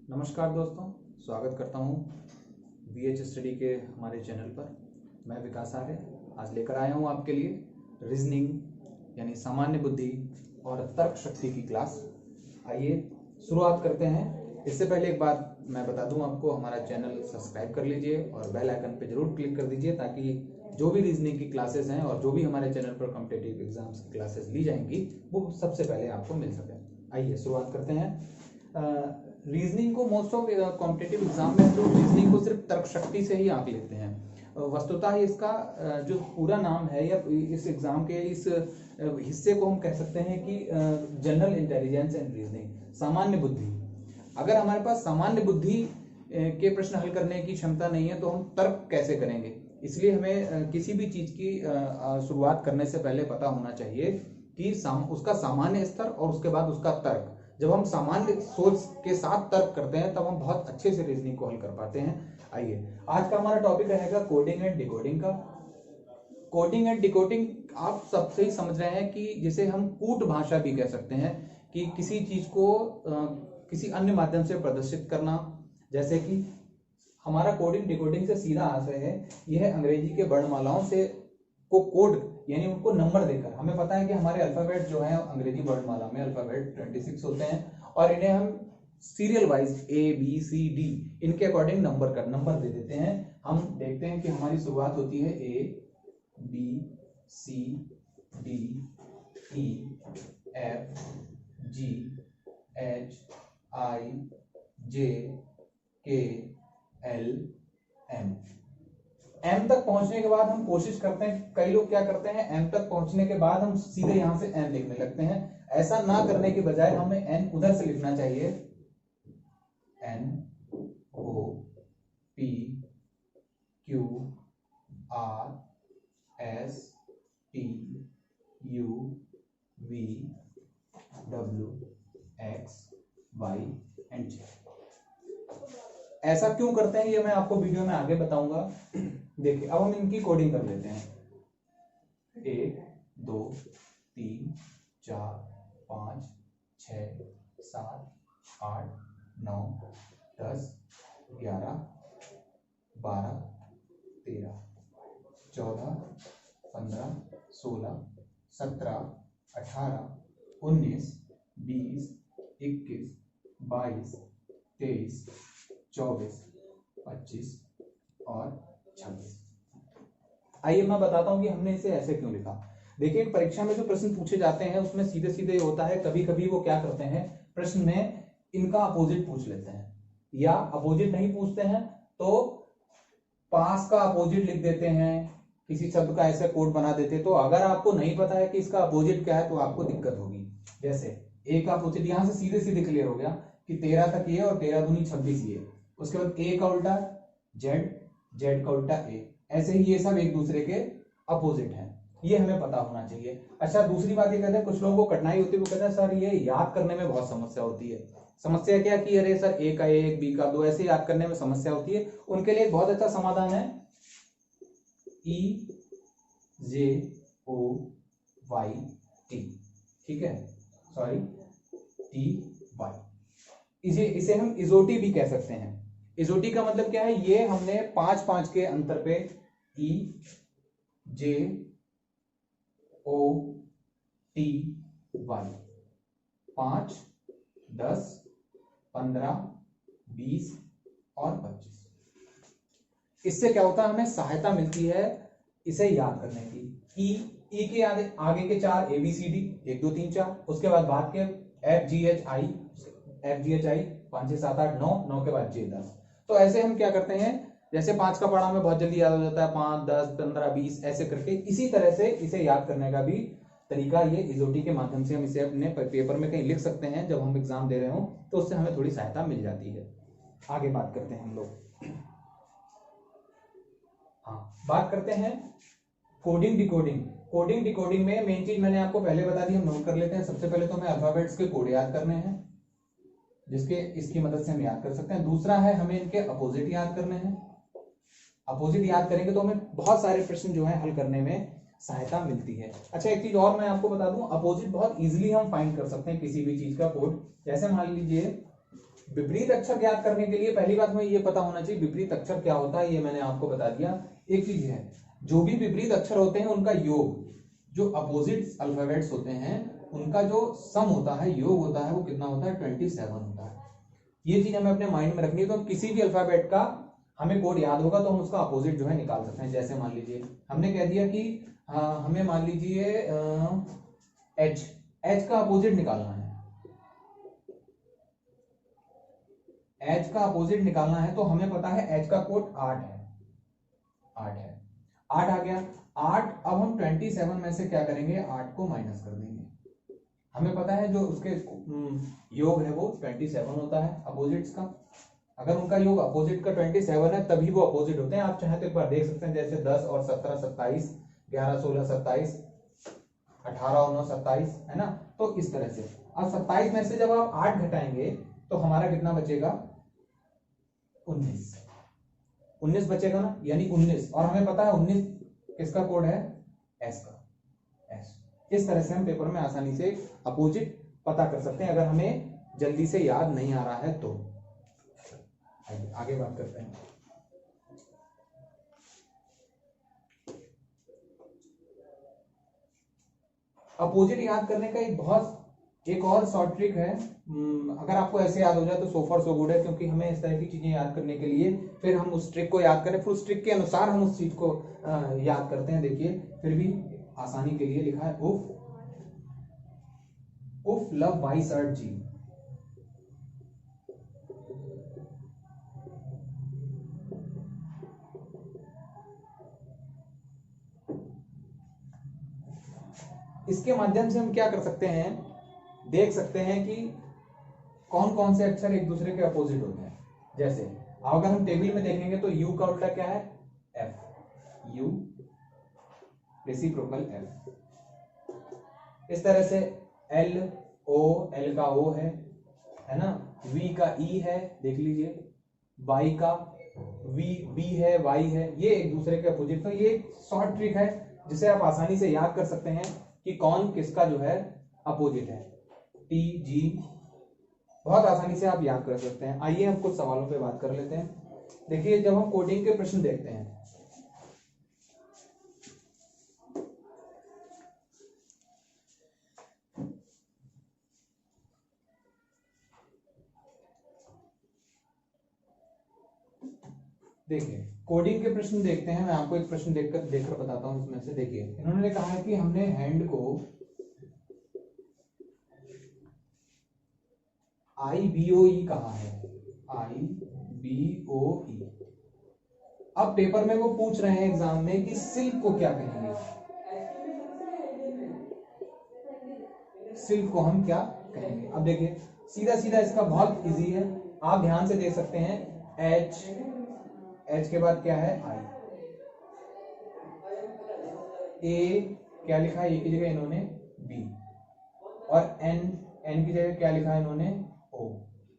नमस्कार दोस्तों, स्वागत करता हूँ VH स्टडी के हमारे चैनल पर। मैं विकास आर्य आज लेकर आया हूँ आपके लिए रीजनिंग यानी सामान्य बुद्धि और तर्क शक्ति की क्लास। आइए शुरुआत करते हैं। इससे पहले एक बात मैं बता दूं आपको, हमारा चैनल सब्सक्राइब कर लीजिए और बेल आइकन पे जरूर क्लिक कर दीजिए ताकि जो भी रीजनिंग की क्लासेस हैं और जो भी हमारे चैनल पर कॉम्पिटिटिव एग्जाम्स की क्लासेस ली जाएंगी वो सबसे पहले आपको मिल सके। आइए शुरुआत करते हैं। रीजनिंग को मोस्ट ऑफ कॉम्पिटिटिव एग्जाम में तो रीजनिंग को सिर्फ तर्क शक्ति से ही आंक लेते हैं। वस्तुतः इसका जो पूरा नाम है या इस एग्जाम के इस हिस्से को हम कह सकते हैं कि जनरल इंटेलिजेंस एंड रीजनिंग, सामान्य बुद्धि। अगर हमारे पास सामान्य बुद्धि के प्रश्न हल करने की क्षमता नहीं है तो हम तर्क कैसे करेंगे। इसलिए हमें किसी भी चीज की शुरुआत करने से पहले पता होना चाहिए कि उसका सामान्य स्तर और उसके बाद उसका तर्क। जब हम सामान्य सोच के साथ तर्क करते हैं तब हम बहुत अच्छे से रीजनिंग को हल कर पाते हैं। आइए, आज का हमारा टॉपिक रहेगा कोडिंग एंड डिकोडिंग का। कोडिंग एंड डिकोडिंग आप सब सही समझ रहे हैं कि जिसे हम कूट भाषा भी कह सकते हैं, कि किसी चीज को किसी अन्य माध्यम से प्रदर्शित करना। जैसे कि हमारा कोडिंग डिकोडिंग से सीधा आशय है यह अंग्रेजी के वर्णमालाओं से को कोड यानी उनको नंबर देकर, हमें पता है कि हमारे अल्फाबेट जो है अंग्रेजी वर्णमाला में अल्फाबेट 26 होते हैं और इन्हें हम सीरियल वाइज ABCD इनके अकॉर्डिंग नंबर दे देते हैं। हम देखते हैं कि हमारी शुरुआत होती है ABCDEFGHIJKLM। M तक पहुंचने के बाद हम कोशिश करते हैं, कई लोग क्या करते हैं, M तक पहुंचने के बाद हम सीधे यहां से N लिखने लगते हैं। ऐसा ना करने के बजाय हमें N उधर से लिखना चाहिए। NOPQRSTUVWXY and Z। ऐसा क्यों करते हैं ये मैं आपको वीडियो में आगे बताऊंगा। देखिए, अब हम इनकी कोडिंग कर लेते हैं। 1 2 3 4 5 6 7 8 9 10 11 12 13 14 15 16 17 18 19 20 21 22 23 24 25 और 26। आइए मैं बताता हूं कि हमने इसे ऐसे क्यों लिखा। देखिए, परीक्षा में जो प्रश्न पूछे जाते हैं उसमें सीधे सीधे होता है, कभी कभी वो क्या करते हैं, प्रश्न में इनका अपोजिट पूछ लेते हैं, या अपोजिट नहीं पूछते हैं तो पास का अपोजिट लिख देते हैं, किसी शब्द का ऐसे कोड बना देते हैं। तो अगर आपको नहीं पता है कि इसका अपोजिट क्या है तो आपको दिक्कत होगी। जैसे ए का अपोजिट यहां से सीधे सीधे क्लियर हो गया कि 13 तक ये और 13 दूनी 26 ये। उसके बाद ए का उल्टा जेड, जेड का उल्टा ए। ऐसे ही ये सब एक दूसरे के अपोजिट हैं, ये हमें पता होना चाहिए। अच्छा, दूसरी बात ये कहते हैं, कुछ लोगों को कठिनाई होती है, वो कहते हैं सर ये याद करने में बहुत समस्या होती है। समस्या क्या कि अरे सर ए का 1 बी का 2 ऐसे याद करने में समस्या होती है। उनके लिए एक बहुत अच्छा समाधान है EJOYT। ठीक है, सॉरी TY। इसे हम इजोटी भी कह सकते हैं। इजोटी का मतलब क्या है, ये हमने 5-5 के अंतर पे EJOTY 5 10 15 20 और 25। इससे क्या होता है, हमें सहायता मिलती है इसे याद करने की। ई के आगे के 4 ABCD 1 2 3 4, उसके बाद भाग के FGHI 5 6 7 8 9, 9 के बाद J 10। तो ऐसे हम क्या करते हैं, जैसे 5 का पढ़ा हमें बहुत जल्दी याद हो जाता है, 5 10 15 20 ऐसे करके। इसी तरह से इसे याद करने का भी तरीका ये इजोटी के माध्यम से हम इसे अपने पेपर में कहीं लिख सकते हैं जब हम एग्जाम दे रहे हो, तो उससे हमें थोड़ी सहायता मिल जाती है। आगे बात करते हैं हम लोग। हाँ, बात करते हैं कोडिंग डिकोडिंग। कोडिंग डिकोडिंग में मेन चीज मैंने आपको पहले बता दी, हम नोट कर लेते हैं। सबसे पहले तो हमें अल्फाबेट्स के कोड याद करने हैं, जिसके इसकी मदद से हम याद कर सकते हैं। दूसरा है हमें इनके अपोजिट याद करने हैं। अपोजिट याद करेंगे तो हमें बहुत सारे प्रश्न जो है हल करने में सहायता मिलती है। अच्छा, एक चीज और मैं आपको बता दूं, अपोजिट बहुत इजीली हम फाइंड कर सकते हैं किसी भी चीज का कोड। जैसे मान लीजिए विपरीत अक्षर ज्ञात करने के लिए पहली बात हमें ये पता होना चाहिए विपरीत अक्षर क्या होता है, ये मैंने आपको बता दिया। एक चीज है, जो भी विपरीत अक्षर होते हैं उनका योग, जो अपोजिट अल्फाबेट्स होते हैं उनका जो सम होता है, योग होता है, वो कितना होता है 27 होता है। ये चीज हमें अपने माइंड में रखनी है। तो किसी भी अल्फाबेट का हमें कोड याद होगा तो हम उसका अपोजिट जो है निकाल सकते हैं। जैसे मान लीजिए हमने कह दिया कि हमें मान लीजिए एच का अपोजिट निकालना है, एच का अपोजिट निकालना है तो हमें पता है एच का कोड 8 है, 8 आ गया 8। अब हम 27 में से क्या करेंगे, 8 को माइनस कर देंगे। हमें पता है जो उसके योग है वो 27 होता है अपोजिट्स का। अगर उनका योग अपोजिट का 27 है तभी वो अपोजिट होते हैं। आप चाहे तो एक बार देख सकते हैं, जैसे 10 और 17 27, 11 16 27, 18 और 9 27, है ना। तो इस तरह से अब 27 में से जब आप 8 घटाएंगे तो हमारा कितना बचेगा, 19 बचेगा ना, यानी 19। और हमें पता है 19 किसका कोड है, एस का, एस। इस तरह से हम पेपर में आसानी से अपोजिट पता कर सकते हैं, अगर हमें जल्दी से याद नहीं आ रहा है तो। आगे बात करते हैं। अपोजिट याद करने का एक और शॉर्ट ट्रिक है। अगर आपको ऐसे याद हो जाए तो सो फॉर सो गुड है, क्योंकि हमें इस तरह की चीजें याद करने के लिए फिर हम उस ट्रिक को याद करें, फिर उस ट्रिक के अनुसार हम उस चीज को याद करते हैं। देखिए फिर भी आसानी के लिए लिखा है उफ लव बाई सर्ट जी। इसके माध्यम से हम क्या कर सकते हैं, देख सकते हैं कि कौन कौन से अक्षर एक दूसरे के अपोजिट होते हैं। जैसे अगर हम टेबल में देखेंगे तो यू का उल्टा क्या है, एफ, यू रेसिप्रोकल एफ। इस तरह से एल का ओ है ना, वी का ई है, देख लीजिए, वाई का बी है, वाई है, ये एक दूसरे के अपोजिट। तो ये शॉर्ट ट्रिक है जिसे आप आसानी से याद कर सकते हैं कि कौन किसका जो है अपोजिट है। टी जी बहुत आसानी से आप याद कर सकते हैं। आइए हम कुछ सवालों पे बात कर लेते हैं। देखिए जब हम कोडिंग के प्रश्न देखते हैं, देखिए कोडिंग के प्रश्न देखते हैं। मैं आपको एक प्रश्न देखकर बताता हूं उसमें से। देखिए इन्होंने कहा है कि हमने हैंड को IBOE कहा है, IBOE। अब पेपर में वो पूछ रहे हैं एग्जाम में कि सिल्क को क्या कहेंगे, सिल्क को हम क्या कहेंगे। अब देखिए सीधा सीधा इसका बहुत इजी है, आप ध्यान से देख सकते हैं। एच के बाद क्या है, आई। ए क्या लिखा है, ए की जगह इन्होंने बी, और एन की जगह क्या लिखा है इन्होंने, ओ,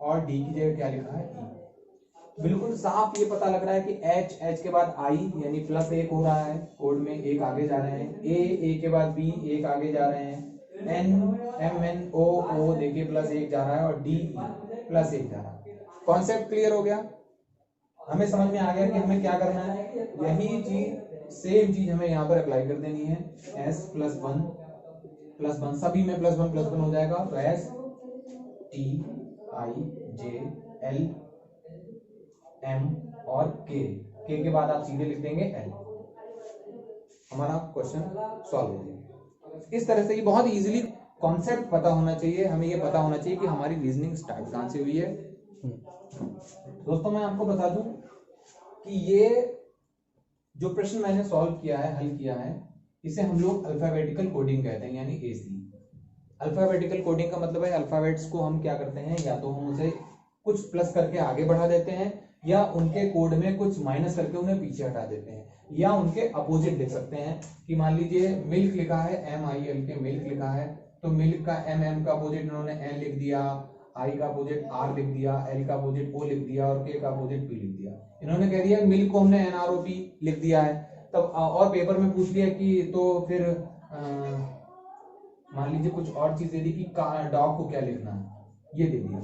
और डी की जगह क्या लिखा है, ई। बिल्कुल साफ ये पता लग रहा है कि एच के बाद आई यानी प्लस एक हो रहा है, कोड में एक आगे जा रहे हैं। ए के बाद बी एक आगे जा रहे हैं। एन ओ देखिए प्लस एक जा रहा है, और डी प्लस एक जा रहा है। कॉन्सेप्ट क्लियर हो गया, हमें समझ में आ गया कि हमें क्या करना है। यही चीज सेम चीज हमें यहाँ पर अप्लाई कर देनी है। एस प्लस वन सभी में प्लस वन हो जाएगा। तो S T I J L M और के बाद आप सीधे लिख देंगे एल। हमारा क्वेश्चन सॉल्व हो गया। इस तरह से ये बहुत इजीली कॉन्सेप्ट पता होना चाहिए, हमें ये पता होना चाहिए कि हमारी रीजनिंग स्टार्ट कहां से हुई है। दोस्तों मैं आपको बता दूं कि ये जो प्रश्न मैंने सॉल्व किया है, हल किया है, इसे हम लोग अल्फाबेटिकल कोडिंग कहते हैं, यानी एसी। अल्फाबेटिकल कोडिंग का मतलब है अल्फाबेट्स को हम क्या करते हैं, या तो हम उसे कुछ प्लस करके आगे बढ़ा देते हैं, या उनके कोड में कुछ माइनस करके उन्हें पीछे हटा देते हैं, या उनके अपोजिट लिख सकते हैं। कि मान लीजिए मिल्क लिखा है, MILK मिल्क लिखा है, तो मिल्क का M का अपोजिट इन्होंने N लिख दिया, I का अपोजिट R लिख दिया, L का अपोजिट O लिख दिया, और K का अपोजिट P लिख दिया। इन्होंने कह दिया मिल्क को हमने NROP लिख दिया है। तब और पेपर में पूछ लिया कि तो फिर मान लीजिए कुछ और चीज दे दी कि डॉग को क्या लिखना है, ये दे दिया,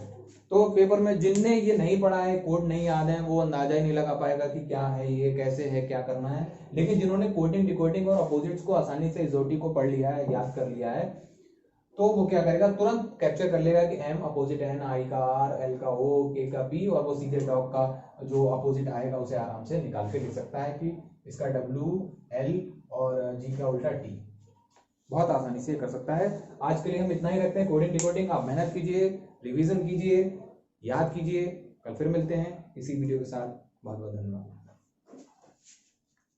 तो पेपर में जिनने ये नहीं पढ़ा है, कोड नहीं याद है, वो अंदाजा ही नहीं लगा पाएगा कि क्या है ये, कैसे है, क्या करना है। लेकिन जिन्होंने कोडिंग, डिकोडिंग और अपोजिट्स को आसानी से इजोटी को पढ़ लिया है, याद कर लिया है, तो वो क्या करेगा, तुरंत कैप्चर कर लेगा कि एम अपोजिट एन, आई का आर, एल का ओ, के का पी, और वो सीधे डॉग का जो अपोजिट आएगा उसे आराम से निकाल के लिख सकता है कि इसका डब्ल्यू, एल और जी का उल्टा टी। बहुत आसानी से कर सकता है। आज के लिए हम इतना ही रखते हैं। कोडिंग डिकोडिंग आप मेहनत कीजिए, रिवीजन कीजिए, याद कीजिए। कल फिर मिलते हैं इसी वीडियो के साथ। बहुत बहुत धन्यवाद।